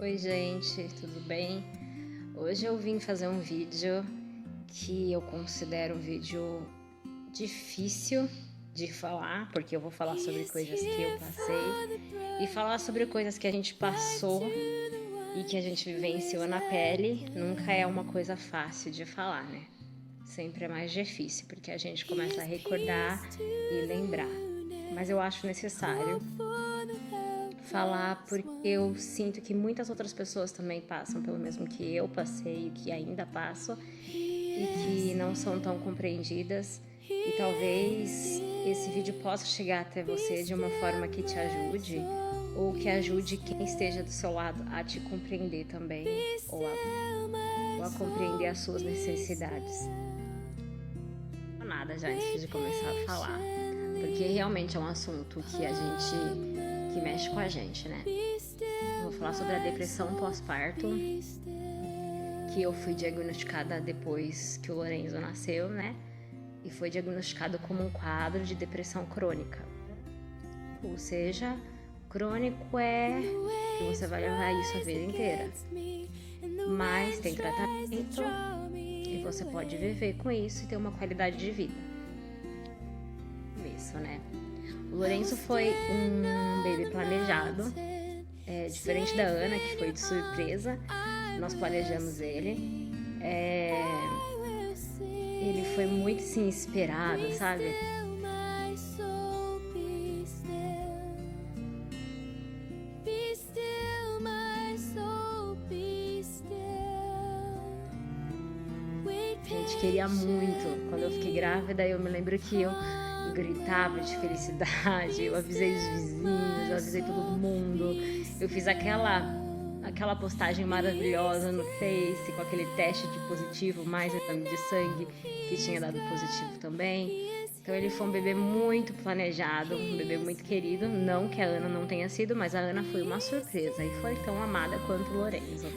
Oi gente, tudo bem? Hoje eu vim fazer um vídeo que eu considero um vídeo difícil de falar, porque eu vou falar sobre coisas que eu passei e falar sobre coisas que a gente passou e que a gente vivenciou na pele nunca é uma coisa fácil de falar, né? Sempre é mais difícil, porque a gente começa a recordar e lembrar. Mas eu acho necessário falar porque eu sinto que muitas outras pessoas também passam pelo mesmo que eu passei e que ainda passo e que não são tão compreendidas, e talvez esse vídeo possa chegar até você de uma forma que te ajude ou que ajude quem esteja do seu lado a te compreender também ou a compreender as suas necessidades. Nada já antes de começar a falar, porque realmente é um assunto que mexe com a gente, né? Eu vou falar sobre a depressão pós-parto, que eu fui diagnosticada depois que o Lorenzo nasceu, né? E foi diagnosticado como um quadro de depressão crônica. Ou seja, crônico é que você vai levar isso a vida inteira. Mas tem tratamento e você pode viver com isso e ter uma qualidade de vida. Isso, né? O Lorenzo foi um bebê planejado, diferente da Ana, que foi de surpresa. Nós planejamos ele. Ele foi muito, sim, esperado, sabe? A gente queria muito. Quando eu fiquei grávida, eu me lembro que eu gritava de felicidade, eu avisei os vizinhos, eu avisei todo mundo. Eu fiz aquela postagem maravilhosa no Face com aquele teste de positivo, mais exame de sangue que tinha dado positivo também. Então ele foi um bebê muito planejado, um bebê muito querido. Não que a Ana não tenha sido, mas a Ana foi uma surpresa e foi tão amada quanto o Lorenzo.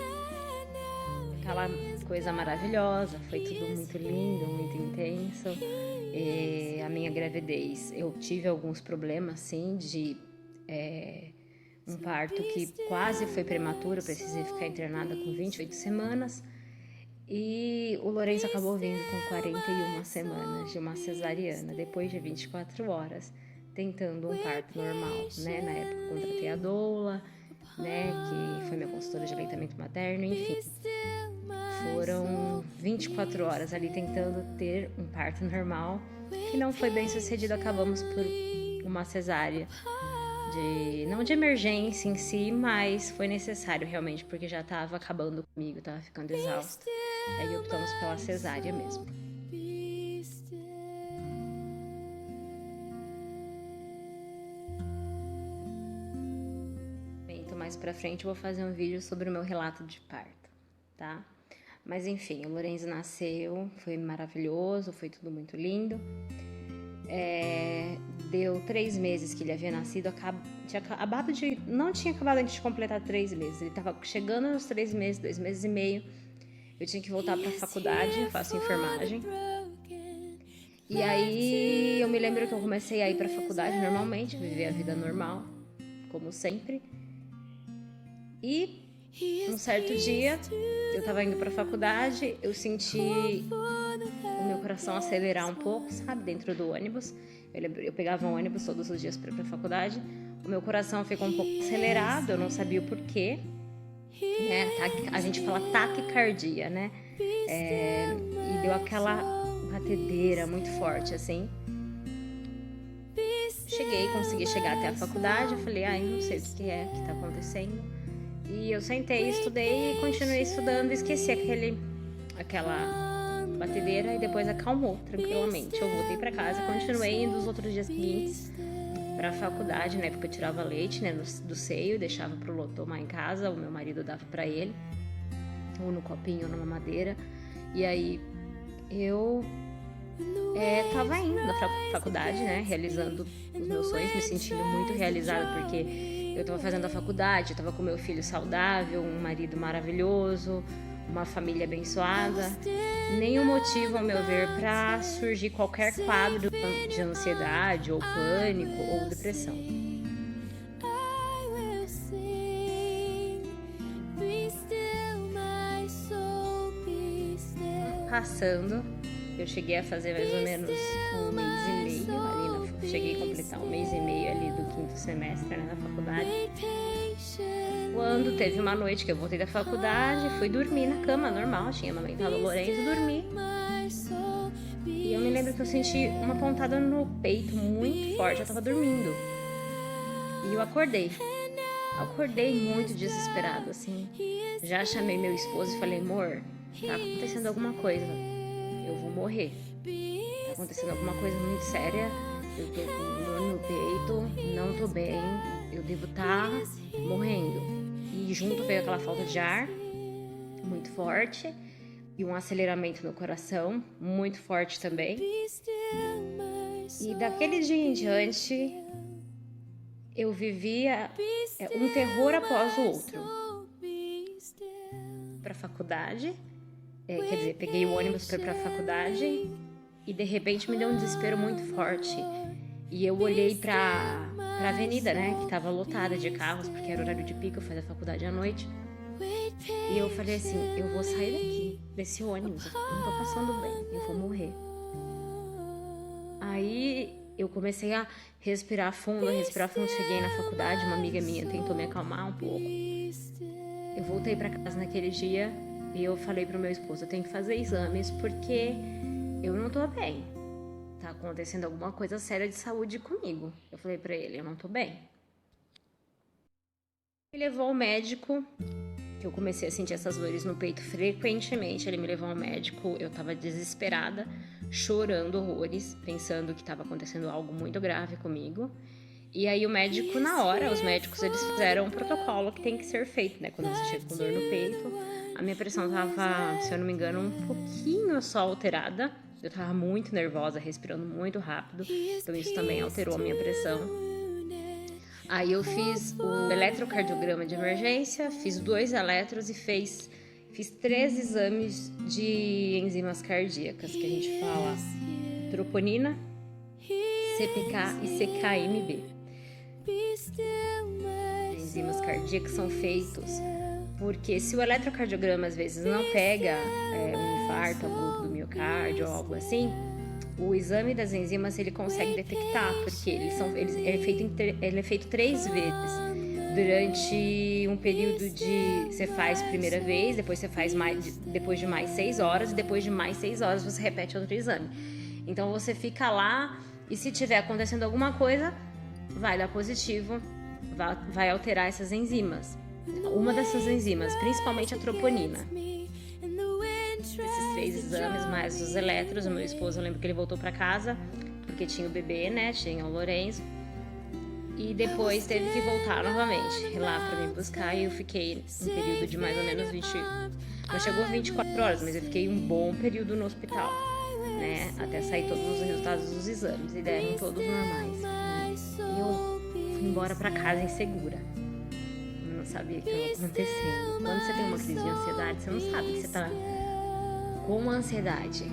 Aquela coisa maravilhosa, foi tudo muito lindo, muito intenso. A minha gravidez, eu tive alguns problemas, sim, de um parto que quase foi prematuro, precisei ficar internada com 28 semanas. E o Lorenzo acabou vindo com 41 semanas de uma cesariana, depois de 24 horas, tentando um parto normal, né? Na época contratei a doula, né? Que foi minha consultora de aleitamento materno, enfim. Foram 24 horas ali tentando ter um parto normal, que não foi bem sucedido, acabamos por uma cesárea. Não de emergência em si, mas foi necessário realmente, porque já estava acabando comigo, estava ficando exausta. Aí optamos pela cesárea mesmo. Mais pra frente eu vou fazer um vídeo sobre o meu relato de parto, tá? Mas enfim, o Lorenzo nasceu, foi maravilhoso, foi tudo muito lindo. Deu 3 meses que ele havia nascido, não tinha acabado antes de completar 3 meses. Ele estava chegando nos 3 meses, 2 meses e meio. Eu tinha que voltar para a faculdade, eu faço enfermagem. E aí eu me lembro que eu comecei a ir para a faculdade normalmente, viver a vida normal, como sempre. E um certo dia, eu tava indo pra faculdade, eu senti o meu coração acelerar um pouco, sabe, dentro do ônibus. Eu pegava um ônibus todos os dias pra ir pra faculdade. O meu coração ficou um pouco acelerado, eu não sabia o porquê, né? A gente fala taquicardia, né? E deu aquela batedeira muito forte, assim. Consegui chegar até a faculdade, eu falei, não sei o que tá acontecendo. E eu sentei, estudei e continuei estudando, esqueci aquela batedeira e depois acalmou tranquilamente. Eu voltei pra casa, continuei indo os outros dias seguintes pra faculdade, né? Porque eu tirava leite, né, do seio, deixava pro Lô tomar em casa, o meu marido dava pra ele, ou no copinho ou numa madeira. E aí eu tava indo na faculdade, né, realizando os meus sonhos, me sentindo muito realizada, porque eu tava fazendo a faculdade, eu tava com meu filho saudável, um marido maravilhoso, uma família abençoada. Nenhum motivo, ao meu ver, para surgir qualquer quadro de ansiedade, ou pânico, ou depressão. passando, eu cheguei a fazer mais ou menos 1 mês e meio ali, cheguei a completar 1 mês e meio ali do 5º semestre, né, na faculdade. Quando teve uma noite que eu voltei da faculdade, fui dormir na cama, normal, tinha amamentado o Lourenço, dormi. E eu me lembro que eu senti uma pontada no peito muito forte, eu tava dormindo. E eu acordei muito desesperada, assim. Já chamei meu esposo e falei, amor, tá acontecendo alguma coisa, eu vou morrer. Tá acontecendo alguma coisa muito séria, eu tô com dor no peito, não tô bem, eu devo estar morrendo. E junto veio aquela falta de ar muito forte e um aceleramento no coração muito forte também. E daquele dia em diante eu vivia um terror após o outro. Pra faculdade, quer dizer, peguei o ônibus para ir pra faculdade e de repente me deu um desespero muito forte. E eu olhei pra avenida, né, que tava lotada de carros, porque era horário de pico, eu fazia faculdade à noite. E eu falei assim, eu vou sair daqui, desse ônibus, eu não tô passando bem, eu vou morrer. Aí eu comecei a respirar fundo, cheguei na faculdade, uma amiga minha tentou me acalmar um pouco. Eu voltei pra casa naquele dia e eu falei pro meu esposo, eu tenho que fazer exames porque eu não tô bem. Tá acontecendo alguma coisa séria de saúde comigo. Eu falei pra ele, eu não tô bem. Ele levou ao médico, que eu comecei a sentir essas dores no peito frequentemente. Ele me levou ao médico, eu tava desesperada, chorando horrores, pensando que estava acontecendo algo muito grave comigo. E aí o médico, na hora, os médicos, eles fizeram um protocolo que tem que ser feito, né? Quando você chega com dor no peito. A minha pressão tava, se eu não me engano, um pouquinho só alterada. Eu tava muito nervosa, respirando muito rápido. Então isso também alterou a minha pressão. Aí eu fiz o eletrocardiograma de emergência, fiz 2 eletros e fiz 3 exames de enzimas cardíacas, que a gente fala troponina, CPK e CKMB. Enzimas cardíacas são feitos porque se o eletrocardiograma às vezes não pega um infarto agudo do miocárdio ou algo assim, o exame das enzimas ele consegue detectar, porque ele é feito 3 vezes durante um período de... Você faz primeira vez, depois você faz depois de mais 6 horas, e depois de mais 6 horas você repete outro exame. Então você fica lá e se tiver acontecendo alguma coisa, vai dar positivo, vai alterar essas enzimas. Uma dessas enzimas, principalmente a troponina. Esses 3 exames, mais os eletros, o meu esposo, eu lembro que ele voltou pra casa, porque tinha o bebê, né, tinha o Lourenço. E depois teve que voltar novamente lá pra me buscar e eu fiquei um período de mais ou menos 20... Não chegou 24 horas, mas eu fiquei um bom período no hospital, né? Até sair todos os resultados dos exames e deram todos normais. E eu fui embora pra casa insegura. Eu não sabia o que estava acontecendo. Quando você tem uma crise de ansiedade, você não sabe que você tá com ansiedade.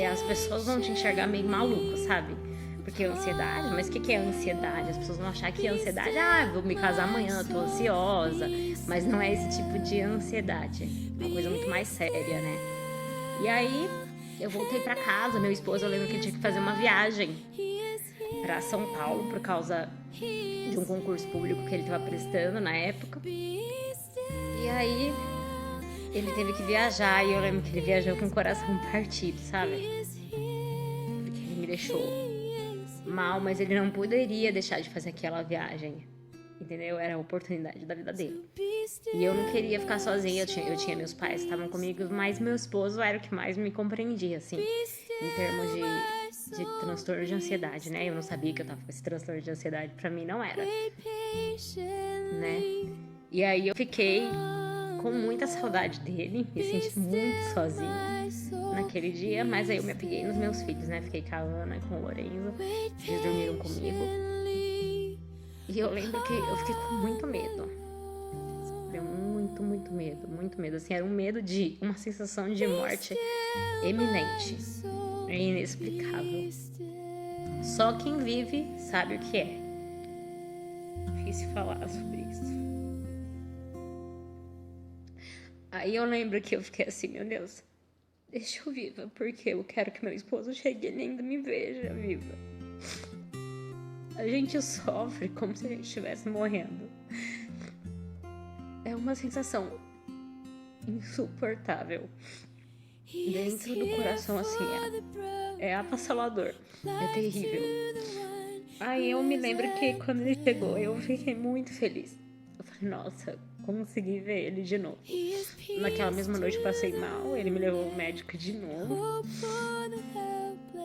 As pessoas vão te enxergar meio maluco, sabe? Porque ansiedade, mas o que é ansiedade? As pessoas vão achar que ansiedade, vou me casar amanhã, tô ansiosa. Mas não é esse tipo de ansiedade. É uma coisa muito mais séria, né? E aí, eu voltei pra casa, meu esposo, eu lembro que ele tinha que fazer uma viagem pra São Paulo por causa de um concurso público que ele tava prestando na época. E aí, ele teve que viajar e eu lembro que ele viajou com o coração partido, sabe? Porque ele me deixou mal, mas ele não poderia deixar de fazer aquela viagem, entendeu? Era a oportunidade da vida dele. E eu não queria ficar sozinha, eu tinha meus pais que estavam comigo, mas meu esposo era o que mais me compreendia, assim, em termos de transtorno de ansiedade, né? Eu não sabia que eu tava com esse transtorno de ansiedade, pra mim não era, né? E aí eu fiquei com muita saudade dele, me senti muito sozinha naquele dia, mas aí eu me apeguei nos meus filhos, né? Fiquei com a Ana, com o Lorenzo, eles dormiram comigo. E eu lembro que eu fiquei com muito medo. Muito medo. Assim, era um medo de uma sensação de morte eminente. É inexplicável. Só quem vive sabe o que é. Difícil falar sobre isso. Aí eu lembro que eu fiquei assim, meu Deus, deixa eu viva, porque eu quero que meu esposo chegue e ele ainda me veja viva. A gente sofre como se a gente estivesse morrendo. É uma sensação insuportável. Dentro do coração, assim, é avassalador. É terrível. Aí eu me lembro que quando ele chegou, eu fiquei muito feliz. Eu falei, nossa, consegui ver ele de novo. Naquela mesma noite eu passei mal, ele me levou ao médico de novo.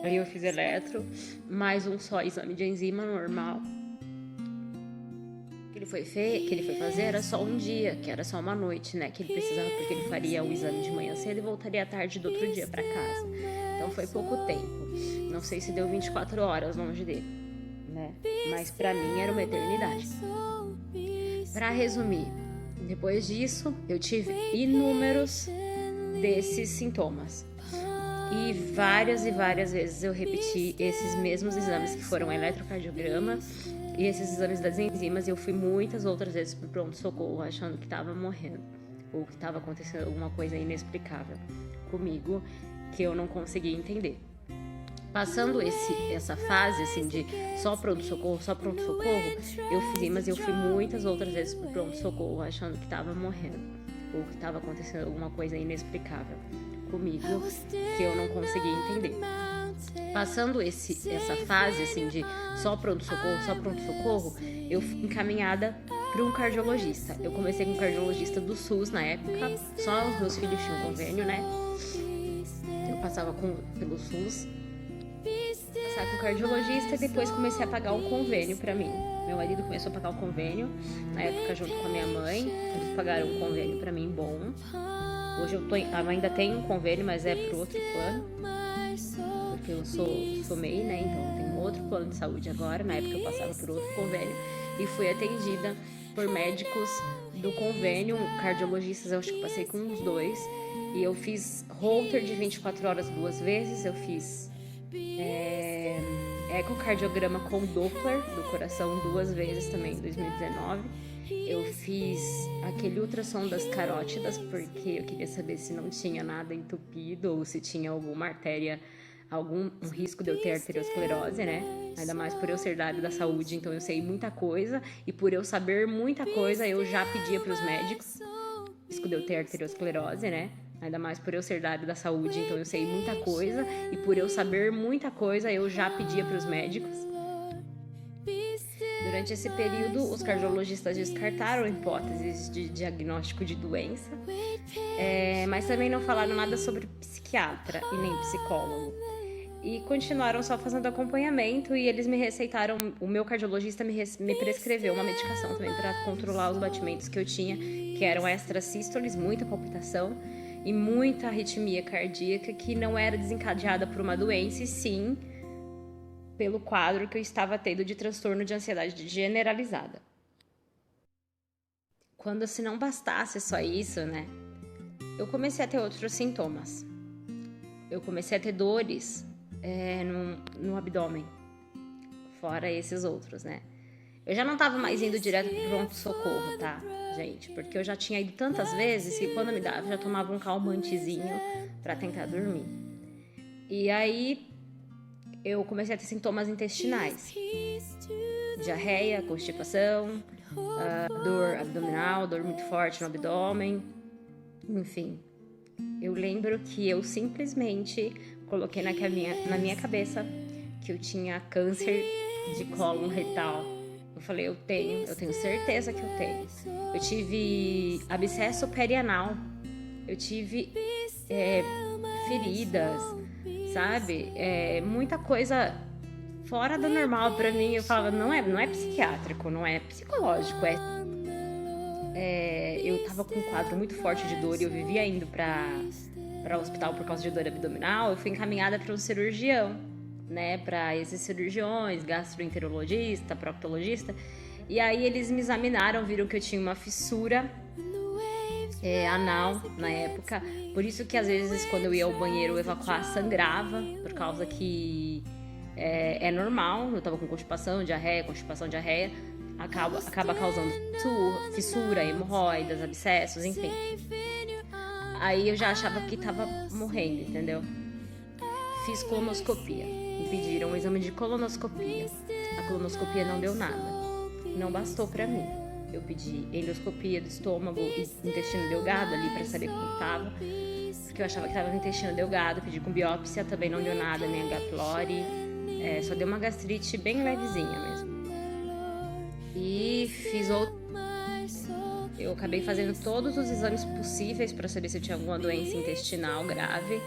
Aí eu fiz eletro, mais um só exame de enzima normal. Que ele foi fazer era só um dia, que era só uma noite, né? Que ele precisava, porque ele faria o exame de manhã cedo e voltaria à tarde do outro dia pra casa. Então foi pouco tempo. Não sei se deu 24 horas longe dele, né? Mas pra mim era uma eternidade. Pra resumir, depois disso eu tive inúmeros desses sintomas. E várias vezes eu repeti esses mesmos exames que foram eletrocardiograma e esses exames das enzimas. Eu fui muitas outras vezes pro pronto-socorro achando que tava morrendo ou que tava acontecendo alguma coisa inexplicável comigo que eu não conseguia entender. Passando essa fase assim de só pronto-socorro, eu fiz, mas eu fui muitas outras vezes pro pronto-socorro achando que tava morrendo ou que tava acontecendo alguma coisa inexplicável comigo que eu não conseguia entender. Passando essa fase assim de só pronto-socorro, eu fui encaminhada para um cardiologista. Eu comecei com um cardiologista do SUS na época, só os meus filhos tinham convênio, né? Eu passava pelo SUS, passava com o cardiologista e depois comecei a pagar um convênio para mim. Meu marido começou a pagar o convênio, na época junto com a minha mãe, eles pagaram um convênio para mim bom. Hoje eu ainda tenho um convênio, mas é pro outro plano, porque eu sou MEI, né? Então eu tenho outro plano de saúde agora. Na época eu passava por outro convênio e fui atendida por médicos do convênio, cardiologistas. Eu acho que eu passei com uns 2 e eu fiz Holter de 24 horas 2 vezes. Eu fiz ecocardiograma com Doppler do coração 2 vezes também em 2019. Eu fiz aquele ultrassom das carótidas porque eu queria saber se não tinha nada entupido ou se tinha alguma artéria, algum risco de eu ter arteriosclerose, né? Ainda mais por eu ser da área da saúde, então eu sei muita coisa e por eu saber muita coisa eu já pedia para os médicos risco de eu ter arteriosclerose, né? Ainda mais por eu ser da área da saúde, então eu sei muita coisa e por eu saber muita coisa eu já pedia para os médicos. Durante esse período, os cardiologistas descartaram hipóteses de diagnóstico de doença, mas também não falaram nada sobre psiquiatra e nem psicólogo. E continuaram só fazendo acompanhamento e eles me receitaram, o meu cardiologista me prescreveu uma medicação também para controlar os batimentos que eu tinha, que eram extrasístoles, muita palpitação e muita arritmia cardíaca que não era desencadeada por uma doença, e sim pelo quadro que eu estava tendo de transtorno de ansiedade generalizada. Quando se não bastasse só isso, né? Eu comecei a ter outros sintomas. Eu comecei a ter dores no abdômen, fora esses outros, né? Eu já não estava mais indo direto pro pronto-socorro, tá, gente? Porque eu já tinha ido tantas vezes que quando me dava, eu já tomava um calmantezinho para tentar dormir. E aí eu comecei a ter sintomas intestinais, diarreia, constipação, dor abdominal, dor muito forte no abdômen, enfim. Eu lembro que eu simplesmente coloquei na minha cabeça que eu tinha câncer de cólon retal. Eu falei, eu tenho certeza que eu tenho. Eu tive abscesso perianal, eu tive feridas, sabe? Muita coisa fora do normal pra mim. Eu falava, não é psiquiátrico, não é psicológico, eu tava com um quadro muito forte de dor e eu vivia indo para o hospital por causa de dor abdominal. Eu fui encaminhada para um cirurgião, né? Para esses cirurgiões, gastroenterologista, proctologista. E aí eles me examinaram, viram que eu tinha uma fissura anal na época. Por isso que às vezes quando eu ia ao banheiro evacuar sangrava, por causa que é normal. Eu tava com constipação, diarreia, acaba causando fissura, hemorroidas, abscessos, enfim. Aí eu já achava que tava morrendo, entendeu? Fiz colonoscopia. Me pediram um exame de colonoscopia. A colonoscopia não deu nada. Não bastou pra mim. Eu pedi endoscopia do estômago e intestino delgado ali pra saber como tava. Porque eu achava que tava no intestino delgado. Pedi com biópsia, também não deu nada, nem H. pylori. Só deu uma gastrite bem levezinha mesmo. E fiz outro. Eu acabei fazendo todos os exames possíveis para saber se eu tinha alguma doença intestinal grave.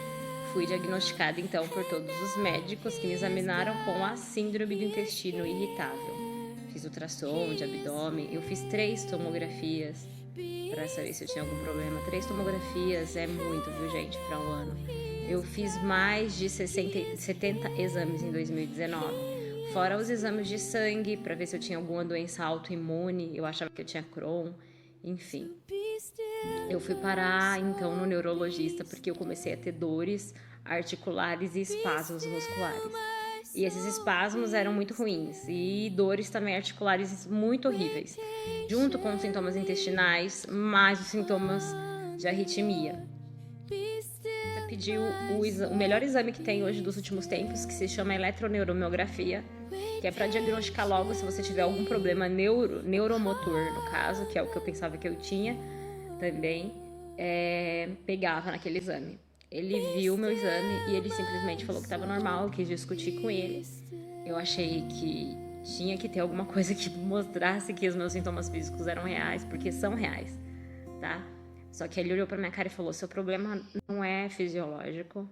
Fui diagnosticada então por todos os médicos que me examinaram com a síndrome do intestino irritável. Fiz ultrassom de abdômen, eu fiz 3 tomografias para saber se eu tinha algum problema. 3 tomografias é muito, viu, gente, para um ano. Eu fiz mais de 70 exames em 2019. Fora os exames de sangue para ver se eu tinha alguma doença autoimune. Eu achava que eu tinha Crohn. Enfim, eu fui parar então no neurologista porque eu comecei a ter dores articulares e espasmos musculares. E esses espasmos eram muito ruins e dores também articulares muito horríveis, junto com os sintomas intestinais, mais os sintomas de arritmia. Você pediu o melhor exame que tem hoje dos últimos tempos, que se chama eletroneuromiografia, que é para diagnosticar logo se você tiver algum problema neuromotor, no caso, que é o que eu pensava que eu tinha também, pegava naquele exame. Ele viu o meu exame e ele simplesmente falou que estava normal, eu quis discutir com ele. Eu achei que tinha que ter alguma coisa que mostrasse que os meus sintomas físicos eram reais, porque são reais, tá? Só que ele olhou pra minha cara e falou, seu problema não é fisiológico,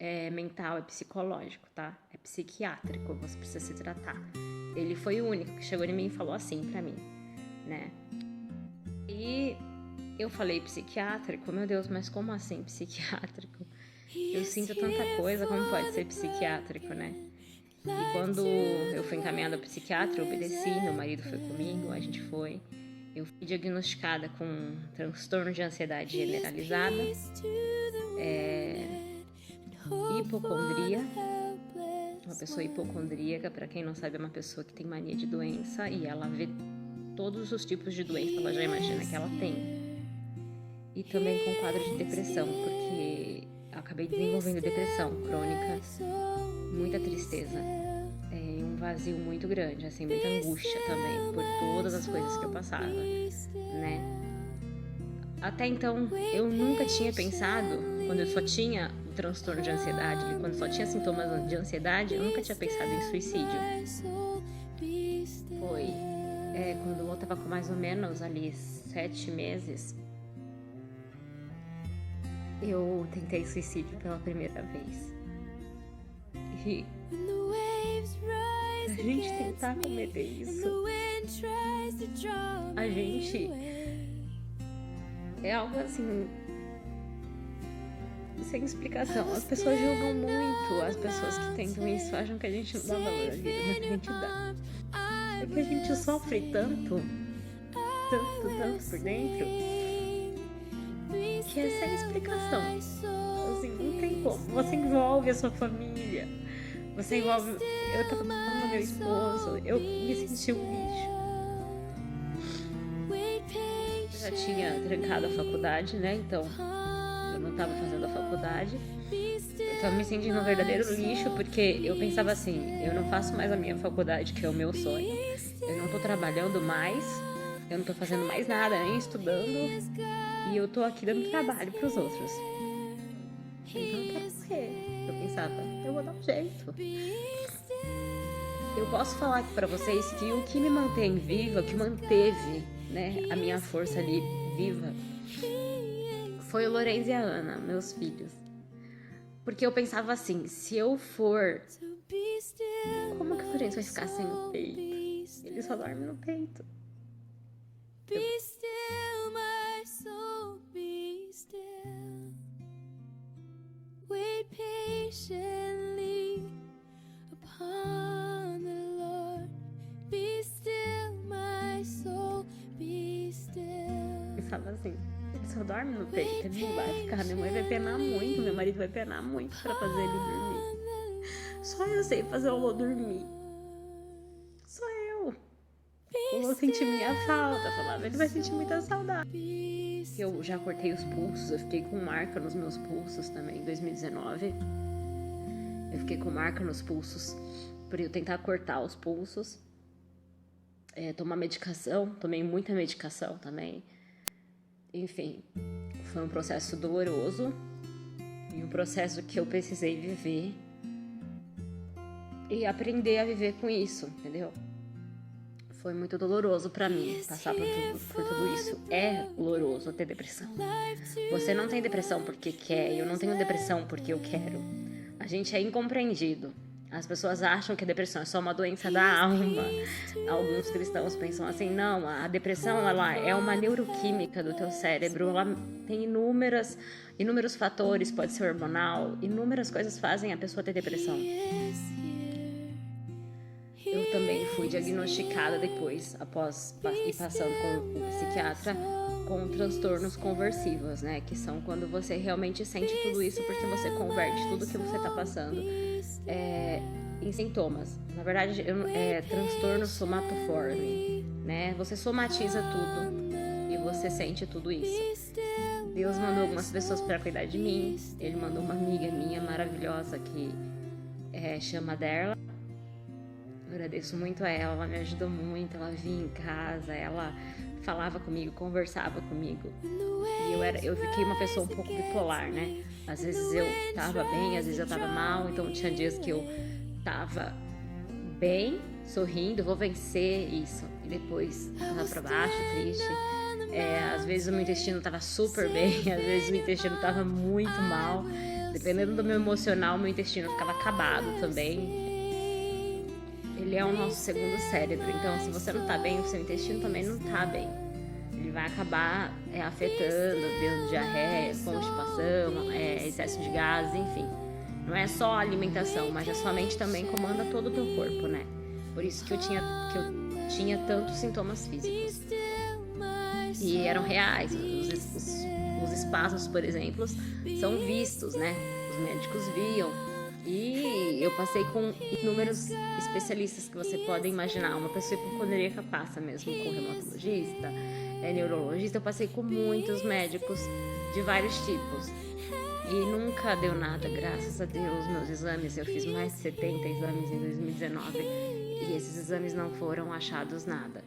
é mental, é psicológico, tá? É psiquiátrico, você precisa se tratar. Ele foi o único que chegou em mim e falou assim pra mim, né? E eu falei psiquiátrico, meu Deus, mas como assim psiquiátrico? Eu sinto tanta coisa, como pode ser psiquiátrico, né? E quando eu fui encaminhada ao psiquiatra, eu obedeci, meu marido foi comigo, a gente foi. Eu fui diagnosticada com transtorno de ansiedade generalizada, hipocondria. Uma pessoa hipocondríaca, para quem não sabe, é uma pessoa que tem mania de doença e ela vê todos os tipos de doença, ela já imagina que ela tem. E também com quadro de depressão, porque eu acabei desenvolvendo depressão crônica, muita tristeza, um vazio muito grande, assim, muita angústia também por todas as coisas que eu passava, né? Até então, eu nunca tinha pensado, quando eu só tinha o transtorno de ansiedade, quando só tinha sintomas de ansiedade, eu nunca tinha pensado em suicídio. Foi quando eu tava com mais ou menos ali 7 meses, eu tentei suicídio pela primeira vez. E a gente tentar cometer isso, a gente é algo assim sem explicação. As pessoas julgam muito, as pessoas que tentam isso acham que a gente não dá valor à vida, mas a gente dá. É que a gente sofre tanto por dentro, que é sem explicação. Assim, não tem como. Você envolve a sua família, você envolve... Eu tava falando meu esposo, eu me senti um lixo. Eu já tinha trancado a faculdade, né? Então, eu não tava fazendo a faculdade. Eu tava me sentindo um verdadeiro lixo, porque eu pensava assim, eu não faço mais a minha faculdade, que é o meu sonho. Eu não tô trabalhando mais, eu não tô fazendo mais nada, nem estudando. E eu tô aqui dando trabalho pros outros. Então eu quero morrer. Eu pensava, eu vou dar um jeito. Eu posso falar aqui pra vocês que o que me mantém viva, o que manteve, né, a minha força ali viva, foi o Lorenzo e a Ana, meus filhos. Porque eu pensava assim, se eu for, como que o Lorenzo vai ficar sem o peito? Ele só dorme no peito. Wait patiently upon the Lord. Be still, my soul, be still. Eu falo assim, ele só dorme no peito, ele não vai ficar. Minha mãe vai penar muito, meu marido vai penar muito pra fazer ele dormir. Só eu sei fazer o Lô dormir. Só eu. Eu vou sentir minha falta, falava, ele vai sentir muita saudade. que eu já cortei os pulsos, eu fiquei com marca nos meus pulsos também em 2019. Eu fiquei com marca nos pulsos por eu tentar cortar os pulsos. Tomar medicação, tomei muita medicação também. Enfim, foi um processo doloroso e um processo que eu precisei viver e aprender a viver com isso, entendeu? Foi muito doloroso pra mim passar por tudo isso. É doloroso ter depressão. Você não tem depressão porque quer, eu não tenho depressão porque eu quero. A gente é incompreendido. As pessoas acham que a depressão é só uma doença da alma. Alguns cristãos pensam assim, não, a depressão ela é uma neuroquímica do teu cérebro, ela tem inúmeros fatores, pode ser hormonal, inúmeras coisas fazem a pessoa ter depressão. Eu também fui diagnosticada depois, após ir passando com o psiquiatra, com transtornos conversivos, né? Que são quando você realmente sente tudo isso porque você converte tudo que você tá passando em sintomas. Na verdade, é transtorno somatoforme, né? Você somatiza tudo e você sente tudo isso. Deus mandou algumas pessoas para cuidar de mim. Ele mandou uma amiga minha maravilhosa que chama Derla. Eu agradeço muito a ela me ajudou muito, ela vinha em casa, ela falava comigo, conversava comigo. E eu fiquei uma pessoa um pouco bipolar, né? Às vezes eu tava bem, às vezes eu tava mal, então tinha dias que eu tava bem, sorrindo, vou vencer isso. E depois tava pra baixo, triste. Às vezes o meu intestino tava super bem, às vezes o intestino tava muito mal. Dependendo do meu emocional, meu intestino ficava acabado também. Ele é o nosso segundo cérebro, então se você não tá bem, o seu intestino também não tá bem. Ele vai acabar afetando, dando diarreia, constipação, excesso de gases, enfim. Não é só a alimentação, mas a sua mente também comanda todo o teu corpo, né? Por isso que eu tinha tantos sintomas físicos. E eram reais. Os espasmos, por exemplo, são vistos, né? Os médicos viam. E eu passei com inúmeros especialistas que você pode imaginar. Uma pessoa hipocondríaca passa mesmo com reumatologista, neurologista. Eu passei com muitos médicos de vários tipos. E nunca deu nada, graças a Deus. Meus exames, eu fiz mais de 70 exames em 2019. E esses exames não foram achados nada.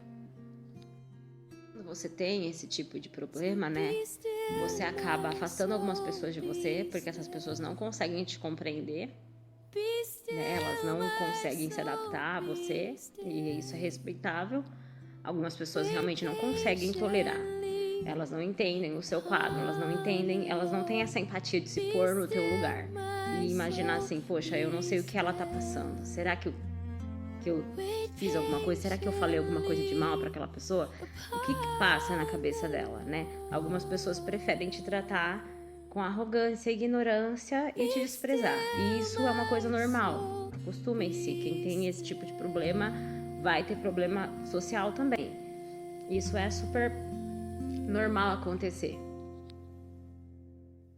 Quando você tem esse tipo de problema, né? Você acaba afastando algumas pessoas de você, porque essas pessoas não conseguem te compreender, né? Elas não conseguem se adaptar a você, e isso é respeitável. Algumas pessoas realmente não conseguem tolerar. Elas não entendem o seu quadro, elas não têm essa empatia de se pôr no teu lugar. E imaginar assim, poxa, eu não sei o que ela tá passando. Será que eu fiz alguma coisa? Será que eu falei alguma coisa de mal para aquela pessoa? O que passa na cabeça dela, né? Algumas pessoas preferem te tratar com arrogância, ignorância e te desprezar. E isso é uma coisa normal. Acostumem-se. Quem tem esse tipo de problema vai ter problema social também. Isso é super normal acontecer.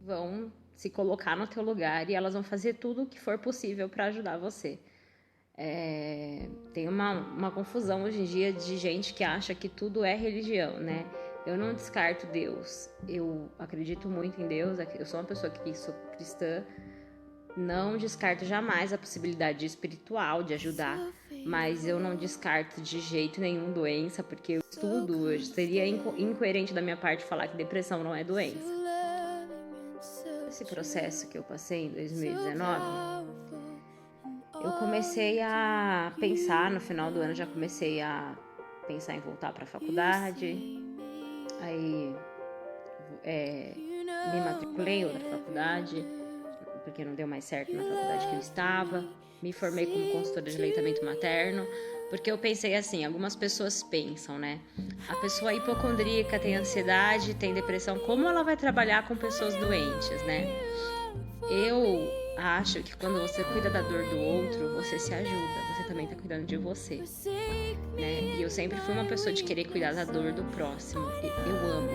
Vão se colocar no teu lugar e elas vão fazer tudo o que for possível para ajudar você. Tem uma confusão hoje em dia de gente que acha que tudo é religião, né? Eu não descarto Deus, eu acredito muito em Deus, eu sou uma pessoa que sou cristã, não descarto jamais a possibilidade espiritual de ajudar, mas eu não descarto de jeito nenhum doença, porque eu estudo, seria incoerente da minha parte falar que depressão não é doença. Esse processo que eu passei em 2019, eu comecei a pensar, no final do ano já comecei a pensar em voltar para a faculdade. Aí me matriculei em outra faculdade, porque não deu mais certo na faculdade que eu estava. Me formei como consultora de aleitamento materno, porque eu pensei assim, algumas pessoas pensam, né? A pessoa hipocondríaca tem ansiedade, tem depressão, como ela vai trabalhar com pessoas doentes, né? Eu acho que quando você cuida da dor do outro, você se ajuda, você também tá cuidando de você, né? E eu sempre fui uma pessoa de querer cuidar da dor do próximo. Eu amo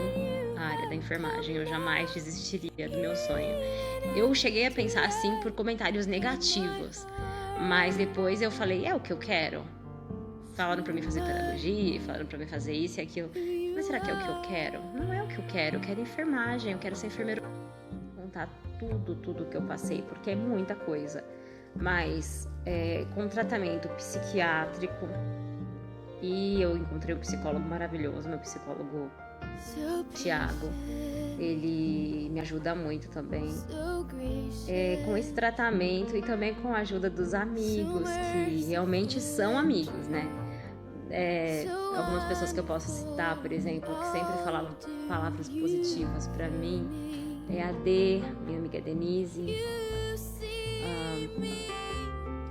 a área da enfermagem, eu jamais desistiria do meu sonho. Eu cheguei a pensar assim por comentários negativos, mas depois eu falei, é o que eu quero? falaram pra mim fazer pedagogia, falaram pra mim fazer isso e aquilo. Mas será que é o que eu quero? Não é o que eu quero enfermagem, eu quero ser enfermeiro. Contar tudo que eu passei, porque é muita coisa. Mas com tratamento psiquiátrico, e eu encontrei um psicólogo maravilhoso, meu psicólogo Tiago, ele me ajuda muito também com esse tratamento e também com a ajuda dos amigos, que realmente são amigos, né? Algumas pessoas que eu posso citar, por exemplo, que sempre falavam palavras positivas pra mim, é a minha amiga Denise,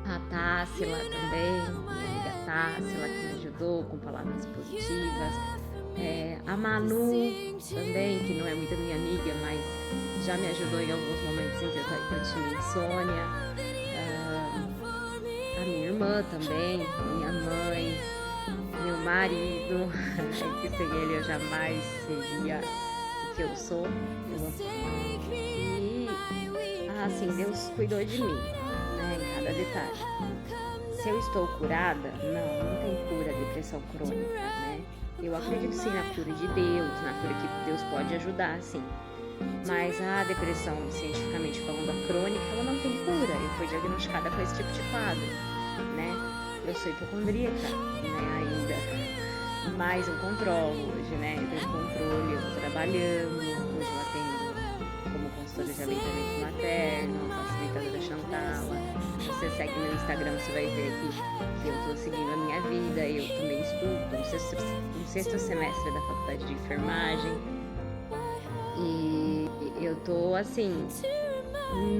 a Tássila também, minha amiga Tássila, que me ajudou com palavras positivas, a Manu também, que não é muito minha amiga, mas já me ajudou em alguns momentos em que eu tinha insônia, a minha irmã também, minha mãe, meu marido, que sem ele eu jamais seria o que eu sou. E assim, Deus cuidou de mim, né, em cada detalhe. Se eu estou curada? Não tem cura à depressão crônica, né? Eu acredito sim na cura de Deus, na cura que Deus pode ajudar, sim. Mas a depressão, cientificamente falando, a crônica, ela não tem cura. Eu fui diagnosticada com esse tipo de quadro, né? Eu sou hipocondríaca, né, ainda. Mas eu controlo hoje, né? Eu tenho controle, eu tô trabalhando. Hoje eu atendo como consultora de aleitamento materno, facilitadora Chantala. Você segue meu Instagram, você vai ver que eu tô seguindo a minha vida. Eu também estudo no sexto semestre da faculdade de enfermagem. E eu tô, assim,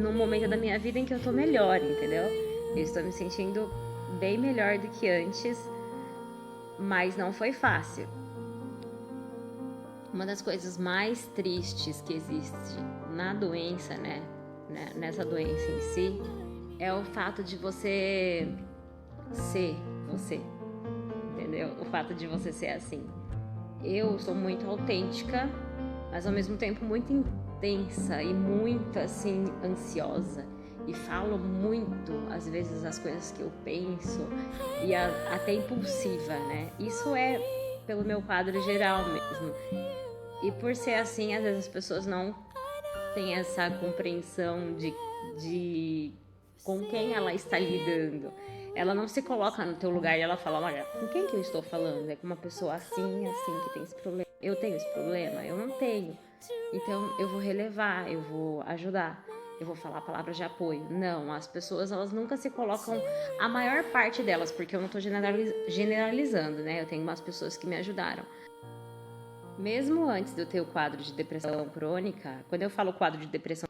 num momento da minha vida em que eu tô melhor, entendeu? Eu estou me sentindo bem melhor do que antes, mas não foi fácil. Uma das coisas mais tristes que existe na doença, né, nessa doença em si, é o fato de você ser você, entendeu? O fato de você ser assim. Eu sou muito autêntica, mas ao mesmo tempo muito intensa e muito, assim, ansiosa. E falo muito, às vezes, as coisas que eu penso e até impulsiva, né? Isso é pelo meu quadro geral mesmo. E por ser assim, às vezes as pessoas não têm essa compreensão de com quem ela está lidando. Ela não se coloca no teu lugar e ela fala, olha, com quem que eu estou falando? É com uma pessoa assim, que tem esse problema. Eu tenho esse problema? Eu não tenho. Então, eu vou relevar, eu vou ajudar, eu vou falar palavras de apoio. Não, as pessoas, elas nunca se colocam, a maior parte delas, porque eu não estou generalizando, né? Eu tenho umas pessoas que me ajudaram. Mesmo antes de eu ter o quadro de depressão crônica, quando eu falo quadro de depressão,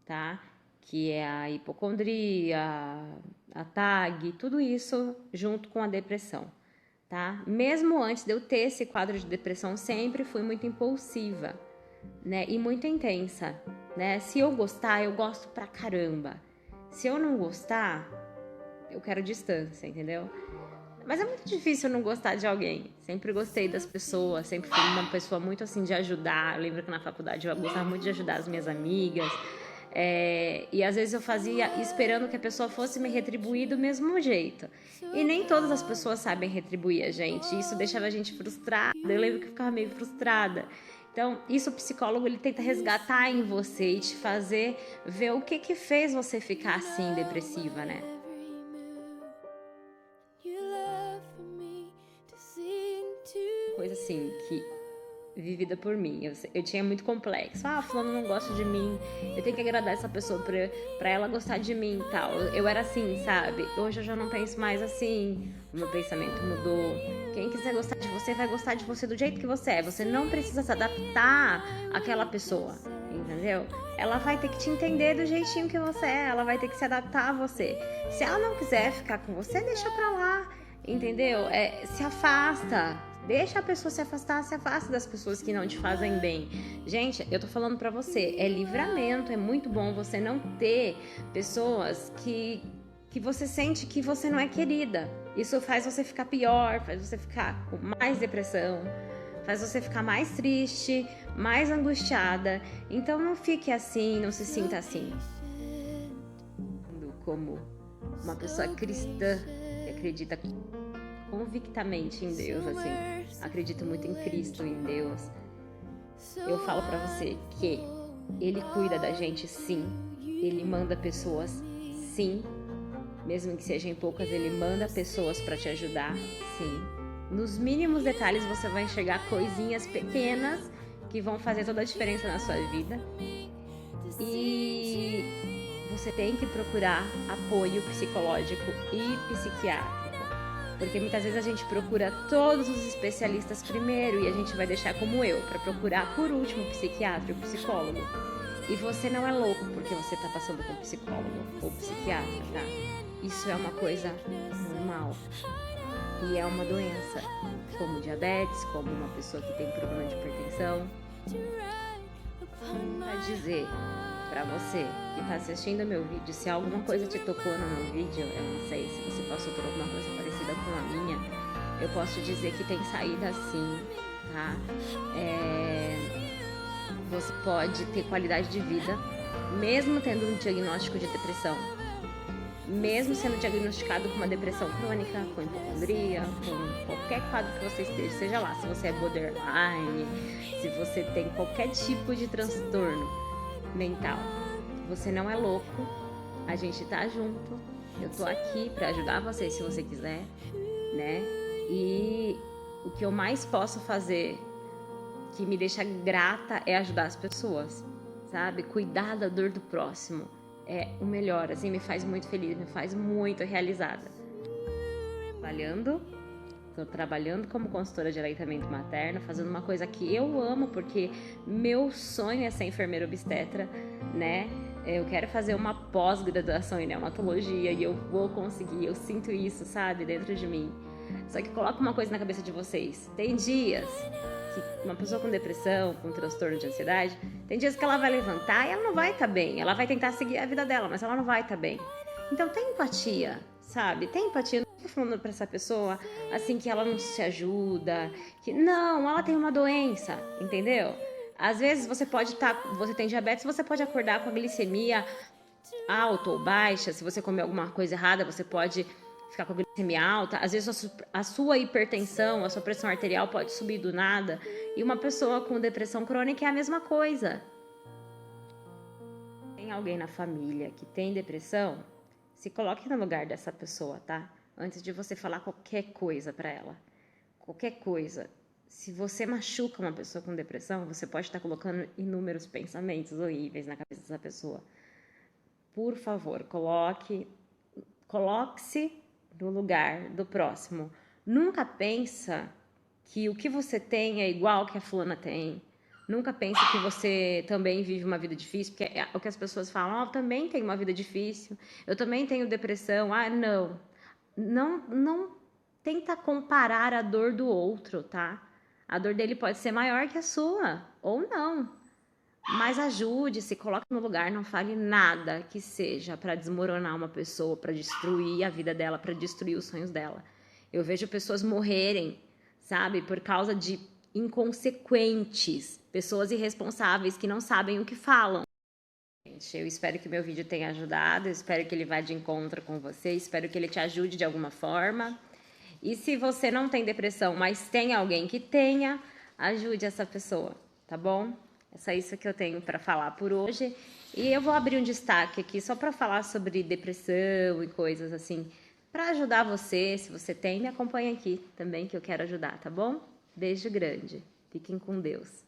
tá? Que é a hipocondria, a TAG, tudo isso junto com a depressão, tá? Mesmo antes de eu ter esse quadro de depressão, sempre fui muito impulsiva, né? E muito intensa, né? Se eu gostar, eu gosto pra caramba. Se eu não gostar, eu quero distância, entendeu? Mas é muito difícil eu não gostar de alguém. Sempre gostei das pessoas, sempre fui uma pessoa muito assim de ajudar. Eu lembro que na faculdade eu gostava muito de ajudar as minhas amigas. E às vezes eu fazia esperando que a pessoa fosse me retribuir do mesmo jeito. E nem todas as pessoas sabem retribuir a gente. Isso deixava a gente frustrada. Eu lembro que eu ficava meio frustrada. Então, isso o psicólogo ele tenta resgatar em você e te fazer ver o que fez você ficar assim, depressiva, né? Coisa assim, que vivida por mim. Eu tinha muito complexo. Fulano não gosta de mim. Eu tenho que agradar essa pessoa pra ela gostar de mim e tal. Eu era assim, sabe? Hoje eu já não penso mais assim. O meu pensamento mudou. Quem quiser gostar de você, vai gostar de você do jeito que você é. Você não precisa se adaptar àquela pessoa, entendeu? Ela vai ter que te entender do jeitinho que você é. Ela vai ter que se adaptar a você. Se ela não quiser ficar com você, deixa pra lá, entendeu? Se afasta. Deixa a pessoa se afasta das pessoas que não te fazem bem. Gente, eu tô falando pra você, é livramento, é muito bom você não ter pessoas que você sente que você não é querida. Isso faz você ficar pior, faz você ficar com mais depressão, faz você ficar mais triste, mais angustiada. Então não fique assim, não se sinta assim. Como uma pessoa cristã que acredita convictamente em Deus, assim, acredito muito em Cristo, em Deus, eu falo pra você que Ele cuida da gente, sim. Ele manda pessoas, sim. Mesmo que sejam poucas, Ele manda pessoas pra te ajudar, sim. Nos mínimos detalhes você vai enxergar coisinhas pequenas que vão fazer toda a diferença na sua vida. E você tem que procurar apoio psicológico e psiquiátrico. Porque muitas vezes a gente procura todos os especialistas primeiro e a gente vai deixar como eu, para procurar por último o psiquiatra, o psicólogo. E você não é louco porque você está passando com psicólogo ou psiquiatra, tá? Isso é uma coisa normal. E é uma doença, como diabetes, como uma pessoa que tem problema de hipertensão. Para dizer para você que está assistindo meu vídeo, se alguma coisa te tocou no meu vídeo, eu não sei se você passou por alguma coisa parecida com a minha, eu posso dizer que tem saída sim, tá? Você pode ter qualidade de vida, mesmo tendo um diagnóstico de depressão, mesmo sendo diagnosticado com uma depressão crônica, com hipocondria, com qualquer quadro que você esteja, seja lá, se você é borderline, se você tem qualquer tipo de transtorno mental, você não é louco, a gente tá junto, eu tô aqui pra ajudar você se você quiser, né? E o que eu mais posso fazer, que me deixa grata, é ajudar as pessoas, sabe? Cuidar da dor do próximo é o melhor, assim, me faz muito feliz, me faz muito realizada. Tô trabalhando como consultora de aleitamento materno, fazendo uma coisa que eu amo, porque meu sonho é ser enfermeira obstetra, né? Eu quero fazer uma pós-graduação em neonatologia e eu vou conseguir, eu sinto isso, sabe, dentro de mim. Só que coloca uma coisa na cabeça de vocês, tem dias que uma pessoa com depressão, com transtorno de ansiedade, tem dias que ela vai levantar e ela não vai estar bem, ela vai tentar seguir a vida dela, mas ela não vai estar bem. Então tem empatia, sabe? Tem empatia. Não tô falando pra essa pessoa assim que ela não se ajuda, que não, ela tem uma doença, entendeu? Às vezes você tem diabetes, você pode acordar com a glicemia alta ou baixa, se você comer alguma coisa errada, você pode ficar com a glicemia alta, às vezes a sua hipertensão, a sua pressão arterial pode subir do nada, e uma pessoa com depressão crônica é a mesma coisa. Tem alguém na família que tem depressão? Se coloque no lugar dessa pessoa, tá? Antes de você falar qualquer coisa pra ela. Qualquer coisa. Se você machuca uma pessoa com depressão, você pode estar colocando inúmeros pensamentos horríveis na cabeça dessa pessoa. Por favor, coloque-se no lugar do próximo. Nunca pensa que o que você tem é igual que a fulana tem. Nunca pense que você também vive uma vida difícil, porque é o que as pessoas falam, eu também tenho uma vida difícil, eu também tenho depressão. Não. Não tenta comparar a dor do outro, tá? A dor dele pode ser maior que a sua, ou não. Mas ajude-se, coloque no lugar, não fale nada que seja para desmoronar uma pessoa, para destruir a vida dela, para destruir os sonhos dela. Eu vejo pessoas morrerem, sabe, por causa de inconsequentes, pessoas irresponsáveis que não sabem o que falam. Eu espero que meu vídeo tenha ajudado, eu espero que ele vá de encontro com você, espero que ele te ajude de alguma forma. E se você não tem depressão, mas tem alguém que tenha, ajude essa pessoa, tá bom? É só isso que eu tenho para falar por hoje. E eu vou abrir um destaque aqui só para falar sobre depressão e coisas assim, para ajudar você, se você tem, me acompanha aqui também que eu quero ajudar, tá bom? Beijo grande. Fiquem com Deus.